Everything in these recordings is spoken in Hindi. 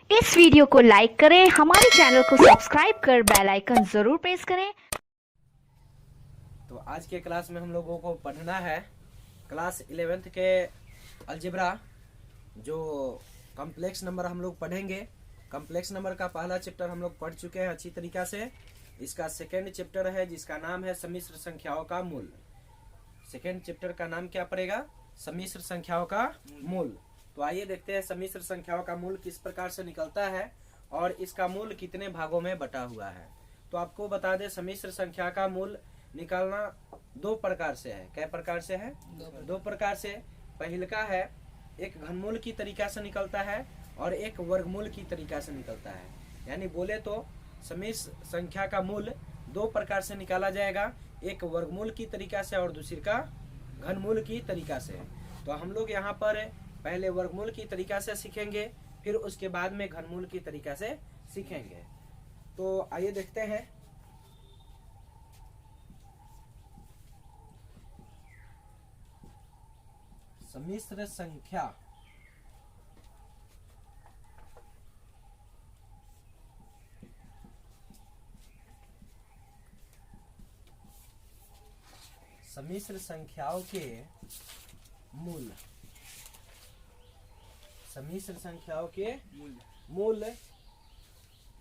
इस वीडियो को लाइक करें, हमारे चैनल को सब्सक्राइब कर बेल आइकन जरूर प्रेस करें। तो आज के क्लास में हम लोगों को पढ़ना है क्लास 11th के अलजेब्रा, जो कॉम्प्लेक्स नंबर हम लोग पढ़ेंगे। कॉम्प्लेक्स नंबर का पहला चैप्टर हम लोग पढ़ चुके हैं अच्छी तरीका से। इसका सेकेंड चैप्टर है जिसका नाम है सम्मिश्र संख्याओं का मूल। सेकेंड चैप्टर का नाम क्या पड़ेगा? सम्मिश्र संख्याओं का मूल। तो आइए देखते हैं सम्मिश्र संख्याओं का मूल किस प्रकार से निकलता है और इसका मूल कितने भागों में बटा हुआ है। तो आपको बता दें, सम्मिश्र संख्या का मूल निकालना दो प्रकार से है। कै प्रकार से है? दो प्रकार से। पहला है एक घनमूल की तरीका से निकलता है और एक वर्गमूल की तरीका से निकलता है। यानी बोले तो सम्मिश्र संख्या का मूल दो प्रकार से निकाला जाएगा, एक वर्गमूल की तरीका से और दूसरी का घनमूल की तरीका से। तो हम लोग यहाँ पर पहले वर्गमूल की तरीका से सीखेंगे, फिर उसके बाद में घनमूल की तरीका से सीखेंगे। तो आइए देखते हैं। सम्मिश्र संख्या सम्मिश्र संख्याओं के मूल। सम्मिश्र संख्याओं के मूल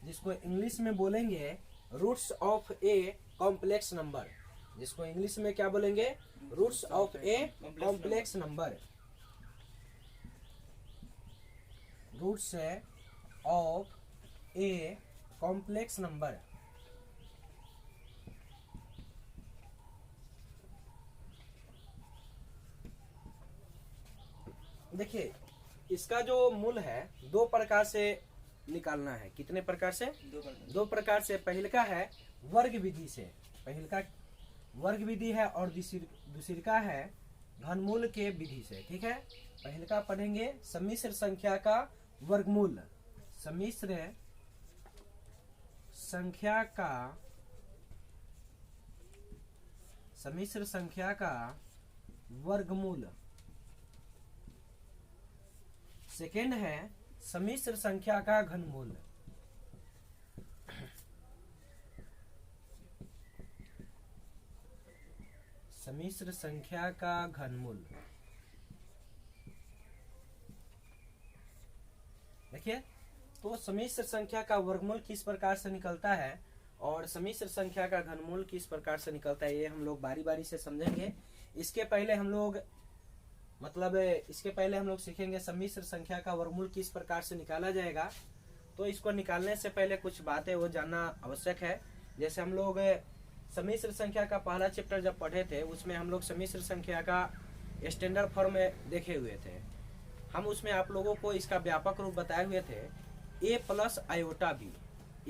जिसको इंग्लिश में बोलेंगे roots of a complex number. जिसको इंग्लिश में क्या बोलेंगे? Roots of a complex number. Roots of a complex number. देखिए, इसका जो मूल है दो प्रकार से निकालना है। कितने प्रकार से? दो प्रकार से। पहले का है वर्ग विधि से, पहले का वर्ग विधि है, और दूसरी का है घनमूल के विधि से। ठीक है, पहले का पढ़ेंगे सम्मिश्र संख्या का वर्गमूल। सम्मिश्र संख्या का वर्गमूल। सेकेंड है सम्मिश्र संख्या का घनमूल। सम्मिश्र संख्या का घनमूल। देखिए, तो सम्मिश्र संख्या का वर्गमूल किस प्रकार से निकलता है और सम्मिश्र संख्या का घनमूल किस प्रकार से निकलता है, ये हम लोग बारी बारी से समझेंगे। इसके पहले हम लोग सीखेंगे सम्मिश्र संख्या का वर्गमूल किस प्रकार से निकाला जाएगा। तो इसको निकालने से पहले कुछ बातें वो जानना आवश्यक है। जैसे हम लोग सम्मिश्र संख्या का पहला चैप्टर जब पढ़े थे, उसमें हम लोग सम्मिश्र संख्या का स्टैंडर्ड फॉर्म देखे हुए थे। हम उसमें आप लोगों को इसका व्यापक रूप बताए हुए थे, a plus iota b.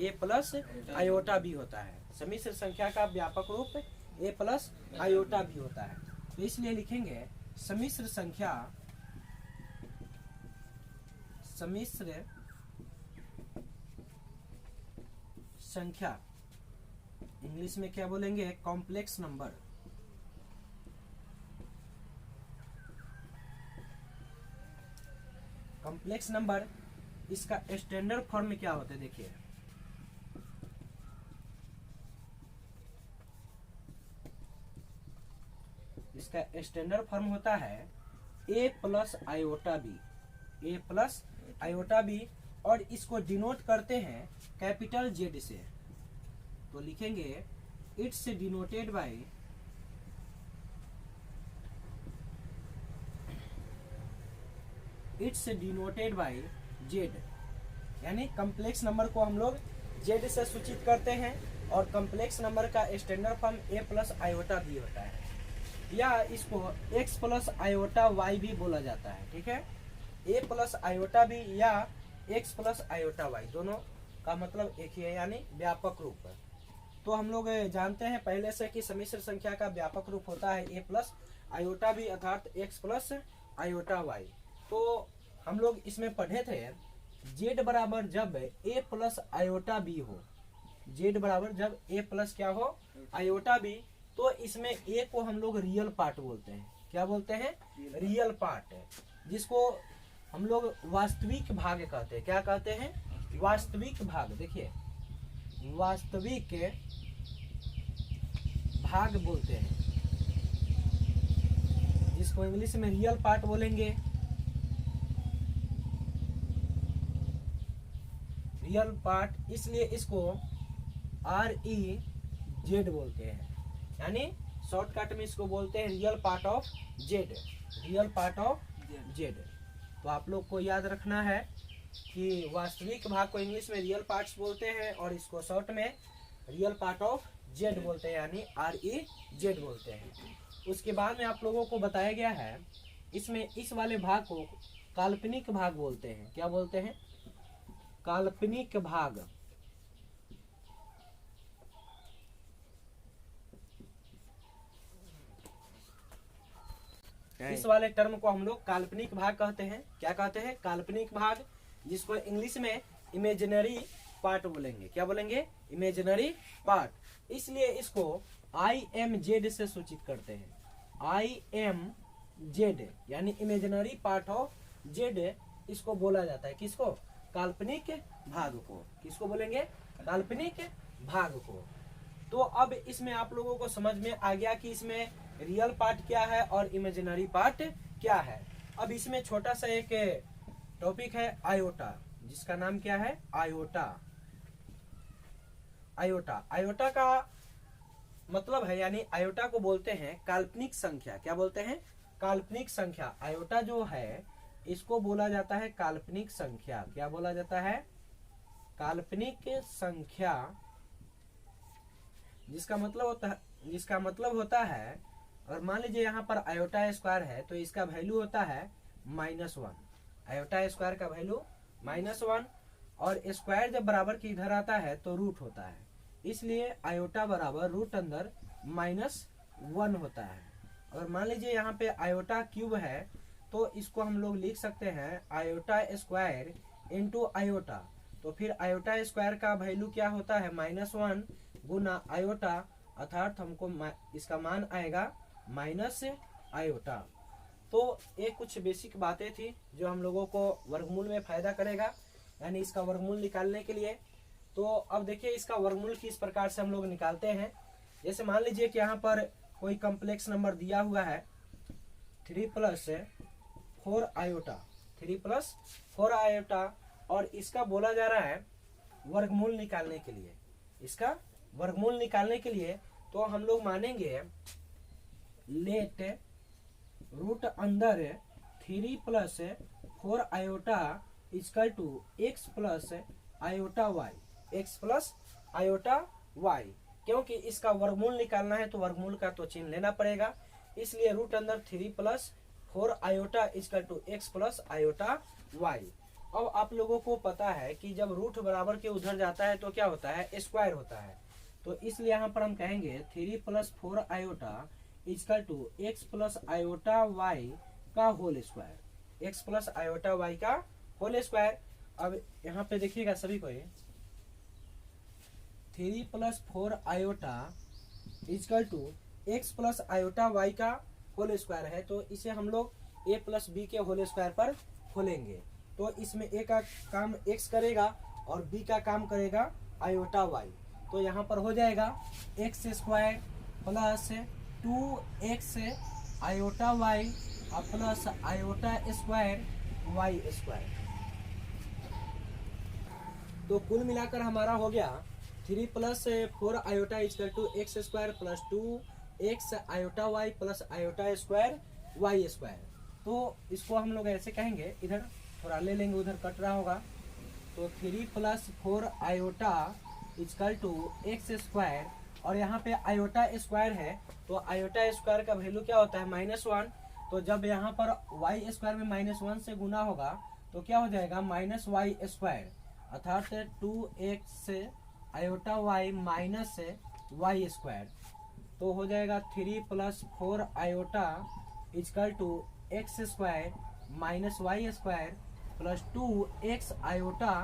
a plus iota B होता है सम्मिश्र संख्या का व्यापक रूप। a प्लस आयोटा बी होता है। तो इसलिए लिखेंगे सम्मिश्र संख्या इंग्लिश में क्या बोलेंगे? Complex number. कॉम्प्लेक्स नंबर, इसका स्टैंडर्ड फॉर्म क्या होता है? देखिए, इसका स्टैंडर्ड फॉर्म होता है a plus iota b. a plus iota b, और इसको डिनोट करते हैं कैपिटल जेड से। तो लिखेंगे इट्स डिनोटेड बाय जेड। यानी कॉम्प्लेक्स नंबर को हम लोग जेड से सूचित करते हैं, और कॉम्प्लेक्स नंबर का standard form a plus iota B होता है, या इसको x प्लस आयोटा वाई भी बोला जाता है। ठीक है, a प्लस आयोटा बी या x प्लस आयोटा वाई, दोनों का मतलब एक ही है, यानी व्यापक रूप। तो हम लोग जानते हैं पहले से कि सम्मिश्र संख्या का व्यापक रूप होता है a प्लस आयोटा बी अर्थात x प्लस आयोटा वाई। तो हम लोग इसमें पढ़े थे z बराबर जब a प्लस आयोटा बी हो, z बराबर जब a प्लस क्या हो? आयोटा बी, तो इसमें a को हम लोग रियल पार्ट बोलते हैं। क्या बोलते हैं? रियल पार्ट, जिसको हम लोग वास्तविक भाग कहते हैं। क्या कहते हैं? वास्तविक भाग। देखिए वास्तविक भाग बोलते हैं, जिसको इंग्लिश में रियल पार्ट बोलेंगे। रियल पार्ट, इसलिए इसको REZ बोलते हैं, यानी शॉर्टकट में इसको बोलते हैं real part of Z. Real part of Z. तो आप लोग को याद रखना है कि वास्तविक भाग को इंग्लिश में रियल पार्ट्स बोलते हैं और इसको शॉर्ट में रियल पार्ट ऑफ जेड बोलते हैं, यानी REZ बोलते हैं। उसके बाद में आप लोगों को बताया गया है, इसमें इस वाले भाग को काल्पनिक भाग बोलते हैं। क्या बोलते हैं? काल्पनिक भाग। इस वाले टर्म को हम लोग काल्पनिक भाग कहते हैं। क्या कहते हैं? काल्पनिक भाग, जिसको इंग्लिश में इमेजिनरी पार्ट बोलेंगे। क्या बोलेंगे? Imaginary part. इसलिए इसको IMZ से सूचित करते हैं। IMZ यानी इमेजिनरी पार्ट ऑफ जेड, इसको बोला जाता है। किसको? काल्पनिक भाग को। किसको बोलेंगे? काल्पनिक भाग को। तो अब इसमें आप लोगों को समझ में आ गया कि इसमें रियल पार्ट क्या है और इमेजिनरी पार्ट क्या है। अब इसमें छोटा सा एक टॉपिक है आयोटा, जिसका नाम क्या है? आयोटा। आयोटा, आयोटा का मतलब है, यानी आयोटा को बोलते हैं काल्पनिक संख्या। क्या बोलते हैं? काल्पनिक संख्या। आयोटा जो है इसको बोला जाता है काल्पनिक संख्या। क्या बोला जाता है? काल्पनिक संख्या, जिसका मतलब होता है अगर मान लीजिए यहाँ पर आयोटा स्क्वायर है तो इसका वैल्यू होता है -1। आयोटा स्क्वायर का वैल्यू -1, और स्क्वायर जब बराबर के इधर आता है तो रूट होता है, इसलिए आयोटा बराबर रूट अंदर -1 होता है। अगर मान लीजिए यहाँ पे आयोटा क्यूब है तो इसको हम लोग लिख सकते हैं आयोटा स्क्वायर इंटू आयोटा। तो फिर आयोटा स्क्वायर का वैल्यू क्या होता है? -1 गुना आयोटा, अर्थात हमको इसका मान आएगा माइनस आयोटा। तो ये कुछ बेसिक बातें थी जो हम लोगों को वर्गमूल में फायदा करेगा, यानी इसका वर्गमूल निकालने के लिए। तो अब देखिए इसका वर्गमूल किस प्रकार से हम लोग निकालते हैं। जैसे मान लीजिए कि यहाँ पर कोई कॉम्प्लेक्स नंबर दिया हुआ है 3 + 4 आयोटा, 3 + 4 आयोटा, और इसका बोला जा रहा है वर्गमूल निकालने के लिए। इसका वर्गमूल निकालने के लिए तो हम लोग मानेंगे लेट रूट अंदर 3 + 4 iota equal to x + iota y, x + iota y। क्योंकि इसका वर्गमूल निकालना है तो वर्गमूल का तो चिन्ह लेना पड़ेगा, इसलिए रूट अंदर 3 + 4 iota equal to x + iota y। अब आप लोगों को पता है कि जब रूट बराबर के उधर जाता है तो क्या होता है? स्क्वायर होता है। तो इसलिए यहाँ पर हम कहेंगे 3 + 4 iota equal to x + iota y का whole square, x + iota y का होल स्क्वायर। अब यहाँ पे देखिएगा सभी को, 3 + 4 iota equal to x + iota y का होल स्क्वायर है, तो इसे हम लोग a + b के होल स्क्वायर पर खोलेंगे। तो इसमें a का काम x करेगा और b का काम करेगा आयोटा y। तो यहाँ पर हो जाएगा x² + 2x iota y plus iota square y²। तो कुल मिलाकर हमारा हो गया 3 + 4 iota equal to x² + 2x iota y plus iota square y²। तो इसको हम लोग ऐसे कहेंगे, इधर थोड़ा ले लेंगे, उधर कट रहा होगा। तो 3 + 4 आयोटा इक्वल टू x², और यहाँ पे आयोटा स्क्वायर है तो आयोटा स्क्वायर का वैल्यू क्या होता है? -1। तो जब यहाँ पर y² में -1 से गुना होगा तो क्या हो जाएगा? -y², अर्थात 2x iota y minus y²। तो हो जाएगा 3 + 4 iota equal to x² - y² plus 2x iota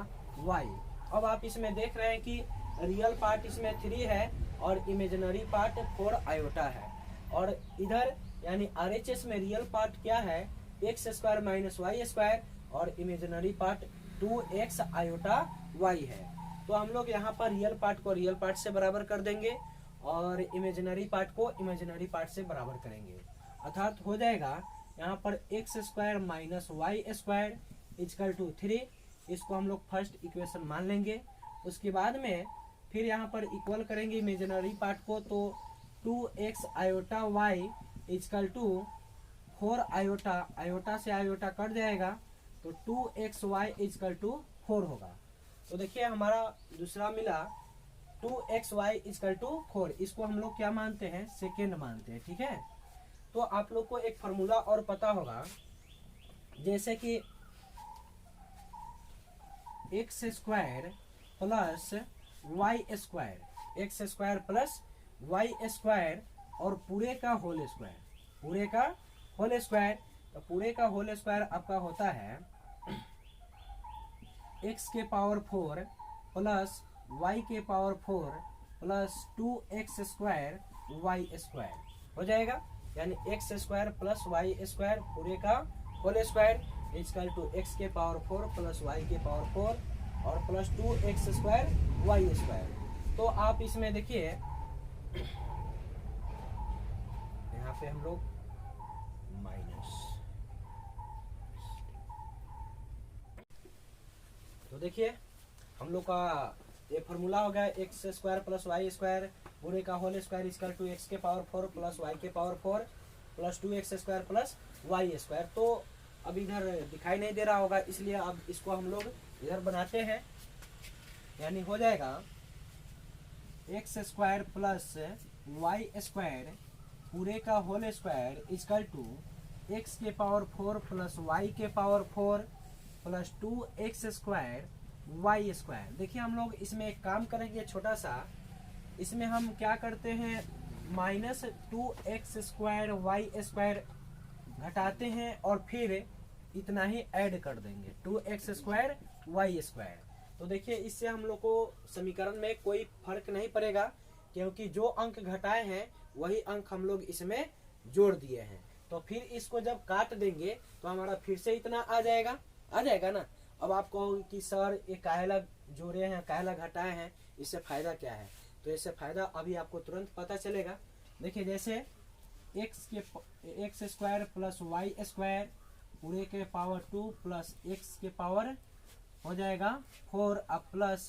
y। अब आप इसमें देख रहे हैं कि रियल पार्ट इसमें 3 है और इमेजिनरी पार्ट 4 आयोटा है, और इधर यानी RHS में रियल पार्ट क्या है? x² - y², और imaginary part 2x iota y है। तो हम लोग यहाँ पर रियल पार्ट को रियल पार्ट से बराबर कर देंगे और इमेजिनरी पार्ट को इमेजिनरी पार्ट से बराबर करेंगे। अर्थात हो जाएगा यहाँ पर x square minus y square is equal to 3। इसको हम लोग फर्स्ट इक्वेशन मान लेंगे। उसके बाद में फिर यहाँ पर इक्वल करेंगे इमेजिनरी पार्ट को, तो 2x iota y is equal to 4 iota, iota से आयोटा कट जाएगा तो 2xy इजकल टू 4 होगा। तो देखिए हमारा दूसरा मिला 2xy इजकल टू 4। इसको हम लोग क्या मानते हैं, सेकेंड मानते हैं, ठीक है। तो आप लोग को एक फॉर्मूला और पता होगा, जैसे कि x square plus y square, x square plus y square और पूरे का होल स्क्वायर, पूरे का होल स्क्वायर। तो पूरे का होल स्क्वायर आपका होता है x के पावर 4 प्लस y के power 4 plus 2x square y square हो जाएगा। यानी x square plus y square पूरे का whole square is equal to x के पावर 4 प्लस y के पावर 4 और plus 2x square y square. तो आप इसमें देखिए यहाँ पे हम लोग माइनस, तो देखिए हम लोग का ये फॉर्मूला हो गया x square plus y square पूरे का whole square is equal to x के पावर 4 प्लस वाई के power 4 plus 2x square plus y square. तो अब इधर दिखाई नहीं दे रहा होगा, इसलिए अब इसको हम लोग इधर बनाते हैं। यानी हो जाएगा x square plus y square पूरे का whole square is equal to x के पावर 4 प्लस वाई के power 4 plus 2x square y square. देखिए हम लोग इसमें एक काम करेंगे छोटा सा, इसमें हम क्या करते हैं minus 2x square y square घटाते हैं और फिर इतना ही ऐड कर देंगे 2x स्क्वायर वाई स्क्वायर। तो देखिए इससे हम लोग को समीकरण में कोई फर्क नहीं पड़ेगा, क्योंकि जो अंक घटाए हैं वही अंक हम लोग इसमें जोड़ दिए हैं। तो फिर इसको जब काट देंगे तो हमारा फिर से इतना आ जाएगा ना। अब आप कहोगे कि सर ये काहेला जोड़े हैं, काहेला घटाए हैं, इससे फायदा क्या है। तो इससे फायदा अभी आपको तुरंत पता चलेगा। देखिए जैसे x square plus y square पूरे के पावर 2 प्लस एक्स के पावर हो जाएगा 4 अब प्लस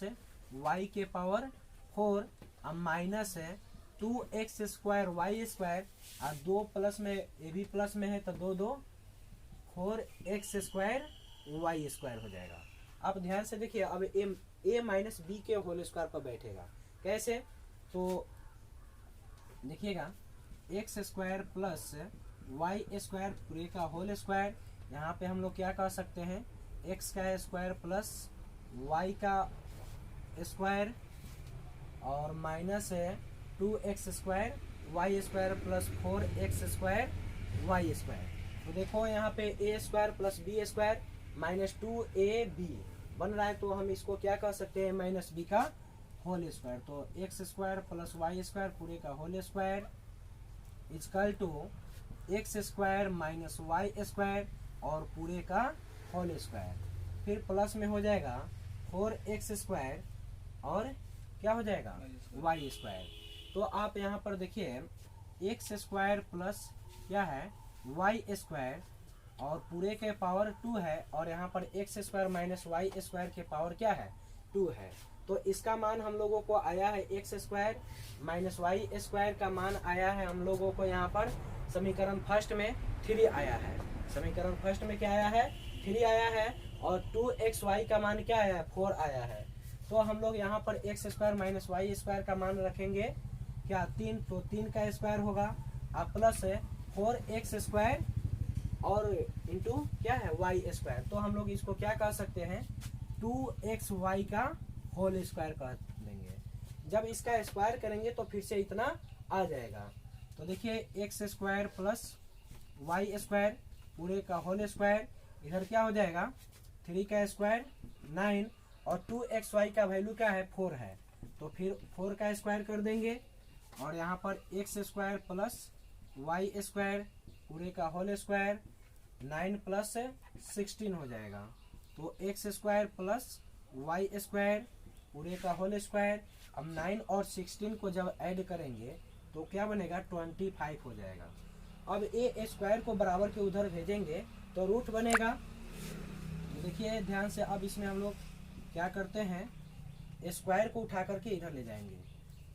वाई के पावर 4 अब माइनस है 2x स्क्वायर वाई स्क्वायर और 2 प्लस में ये भी प्लस में है तो 2 4x स्क्वायर वाई स्क्वायर हो जाएगा। आप ध्यान से देखिए अब a माइनस बी के होल स्क्वायर पर बैठेगा। कैसे, तो देखिएगा x square plus y square पूरे का होल स्क्वायर। यहाँ पे हम लोग क्या कर सकते हैं एक्स का स्क्वायर प्लस वाई का स्क्वायर और माइनस है 2x square y square plus 4x square y square. तो देखो यहाँ पे a square plus b square minus 2ab बन रहा है, तो हम इसको क्या कह सकते हैं माइनस b का होल स्क्वायर। तो x square plus y square पूरे का whole square is equal to x square minus y square और पूरे का होल स्क्वायर। फिर प्लस में हो जाएगा 4x स्क्वायर और क्या हो जाएगा वाई स्क्वायर। तो आप यहाँ पर देखिए एक्स स्क्वायर प्लस क्या है वाई स्क्वायर और पूरे के पावर 2 है और यहाँ पर x square minus y square के पावर क्या है 2 है। तो इसका मान हम लोगों को आया है x square minus y square का मान आया है हम लोगों को यहाँ पर समीकरण फर्स्ट में 3 आया है। समीकरण फर्स्ट में क्या आया है 3 आया है और 2xy का मान क्या आया है 4 आया है। तो हम लोग यहाँ पर x square minus y square का मान रखेंगे क्या 3, तो 3 का स्क्वायर होगा अब प्लस है 4x स्क्वायर और इंटू क्या है वाई स्क्वायर। तो हम लोग इसको क्या कह सकते हैं 2xy का होल स्क्वायर कर देंगे। जब इसका स्क्वायर करेंगे तो फिर से इतना आ जाएगा। तो देखिए x square plus y square पूरे का होल स्क्वायर इधर क्या हो जाएगा 3 का स्क्वायर 9 और 2xy का वैल्यू क्या है 4 है, तो फिर 4 का स्क्वायर कर देंगे और यहाँ पर x square plus y square पूरे का होल स्क्वायर 9 प्लस 16 हो जाएगा। तो x square plus y square पूरे का होल स्क्वायर। अब 9 और 16 को जब ऐड करेंगे तो क्या बनेगा 25 हो जाएगा। अब ए स्क्वायर को बराबर के उधर भेजेंगे तो रूट बनेगा। देखिए ध्यान से, अब इसमें हम लोग क्या करते हैं, स्क्वायर को उठा करके इधर ले जाएंगे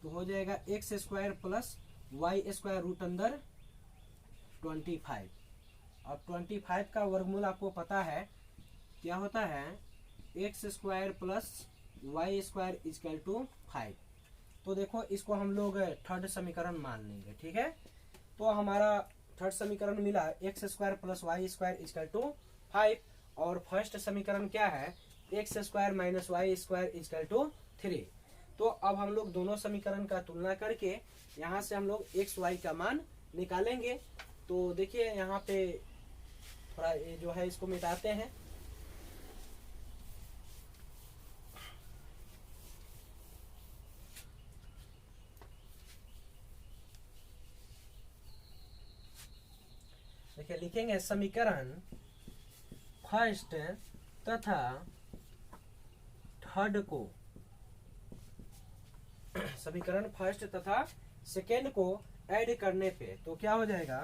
तो हो जाएगा x square plus y square root अंदर 25। अब 25 का वर्गमूल आपको पता है क्या होता है, x square plus y square is equal to 5। तो देखो इसको हम लोग थर्ड समीकरण मान लेंगे, ठीक है। तो हमारा थर्ड समीकरण मिला x square plus y square is equal to 5। और फर्स्ट समीकरण क्या है, x square minus y square is equal to 3। तो अब हम लोग दोनों समीकरण का तुलना करके यहाँ से हम लोग एक्स वाई का मान निकालेंगे। तो देखिए यहाँ पे थोड़ा ये जो है इसको मिटाते हैं। देखिए लिखेंगे समीकरण फर्स्ट तथा थर्ड को, समीकरण फर्स्ट तथा सेकेंड को ऐड करने पे तो क्या हो जाएगा,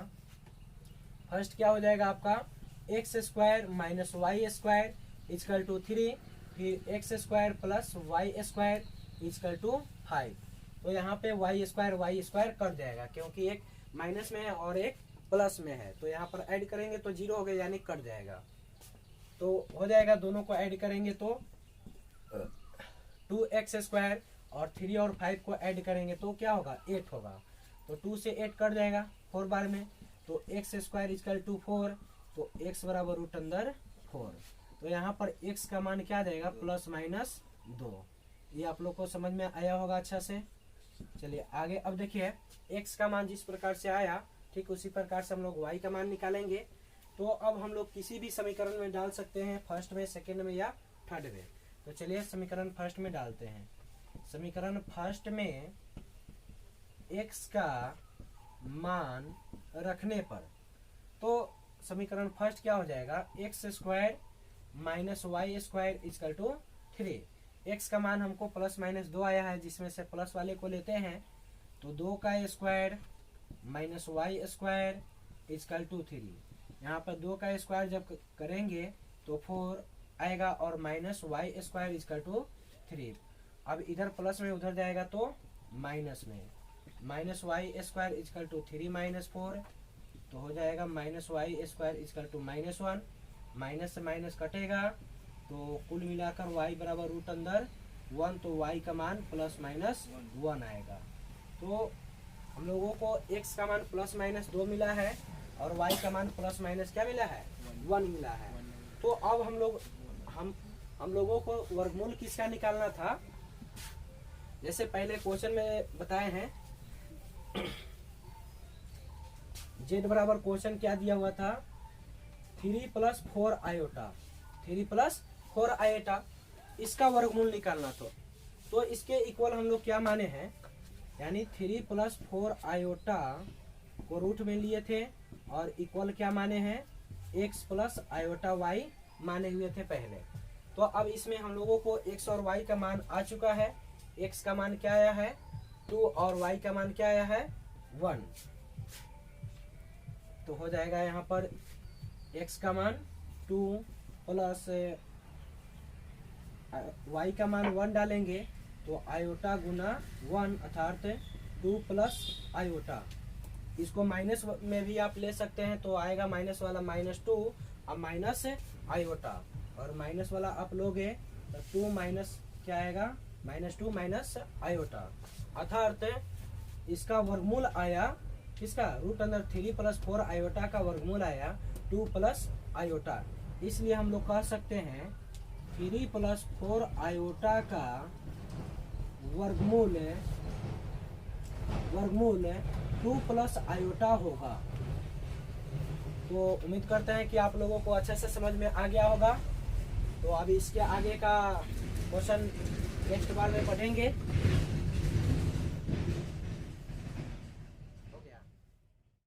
फर्स्ट क्या हो जाएगा आपका x square minus y square is equal to 3, फिर x square plus y square is equal to 5। तो यहाँ पे वाई स्क्वायर कट जाएगा क्योंकि एक माइनस में है और एक प्लस में है। तो यहाँ पर ऐड करेंगे तो 0 हो गया यानी कट जाएगा। तो हो जाएगा, दोनों को ऐड करेंगे तो 2x स्क्वायर और 3 और 5 को ऐड करेंगे तो क्या होगा 8 होगा। तो 2 से 8 कट जाएगा 4 बार में। तो एक्स स्क्वायर इजकल टू 4, तो x बराबर रूट अंदर 4। तो यहाँ पर x का मान क्या देगा प्लस माइनस 2। ये आप लोग को समझ में आया होगा अच्छा से। चलिए आगे, अब देखिए x का मान जिस प्रकार से आया ठीक उसी प्रकार से हम लोग y का मान निकालेंगे। तो अब हम लोग किसी भी समीकरण में डाल सकते हैं, फर्स्ट में, सेकेंड में या थर्ड में। तो चलिए समीकरण फर्स्ट में डालते हैं। समीकरण फर्स्ट में x का मान रखने पर तो समीकरण फर्स्ट क्या हो जाएगा, x square minus y square is equal to 3। X का मान हमको प्लस माइनस 2 आया है, जिसमें से प्लस वाले को लेते हैं तो 2 का square minus y square is equal to 3। यहाँ पर 2 का स्क्वायर जब करेंगे तो 4 आएगा और minus y square is equal to 3। अब इधर प्लस में उधर जाएगा तो माइनस में, minus y square is equal to 3 minus 4। तो हो जाएगा minus y square is equal to -1। Minus से माइनस कटेगा तो कुल मिलाकर y बराबर रूट अंदर 1। तो y का मान प्लस माइनस 1 आएगा। तो हम लोगों को x का मान प्लस माइनस 2 मिला है और y का मान प्लस माइनस क्या मिला है 1 मिला है। तो अब हम लोगों को वर्गमूल किसका निकालना था, जैसे पहले क्वेश्चन में बताए हैं z बराबर क्वेश्चन क्या दिया हुआ था 3 + 4 आयोटा, 3 + 4 आयोटा, इसका वर्गमूल निकालना तो इसके इक्वल हम लोग क्या माने हैं, यानी 3 + 4 आयोटा को रूट में लिए थे और इक्वल क्या माने हैं x + आयोटा y माने हुए थे पहले। तो अब इसमें हम लोगों को x और y का मान आ चुका है। x का मान क्या आया है 2 और y का मान क्या आया है 1। तो हो जाएगा यहाँ पर x का मान 2 प्लस y का मान 1 डालेंगे तो आयोटा गुना 1 अर्थात 2 + आयोटा। इसको माइनस में भी आप ले सकते हैं तो आएगा माइनस वाला -2 अब माइनस आयोटा और माइनस वाला आप लोगे तो 2 माइनस क्या आएगा -2 माइनस आयोटा, अर्थात इसका वर्गमूल आया किसका रूट अंदर 3 + 4 आयोटा का वर्गमूल आया 2 + आयोटा। इसलिए हम लोग कह सकते हैं 3 + 4 आयोटा का वर्गमूल 2 + आयोटा होगा। तो उम्मीद करते हैं कि आप लोगों को अच्छे से समझ में आ गया होगा। तो अभी इसके आगे का क्वेश्चन नेक्स्ट बार में पढ़ेंगे।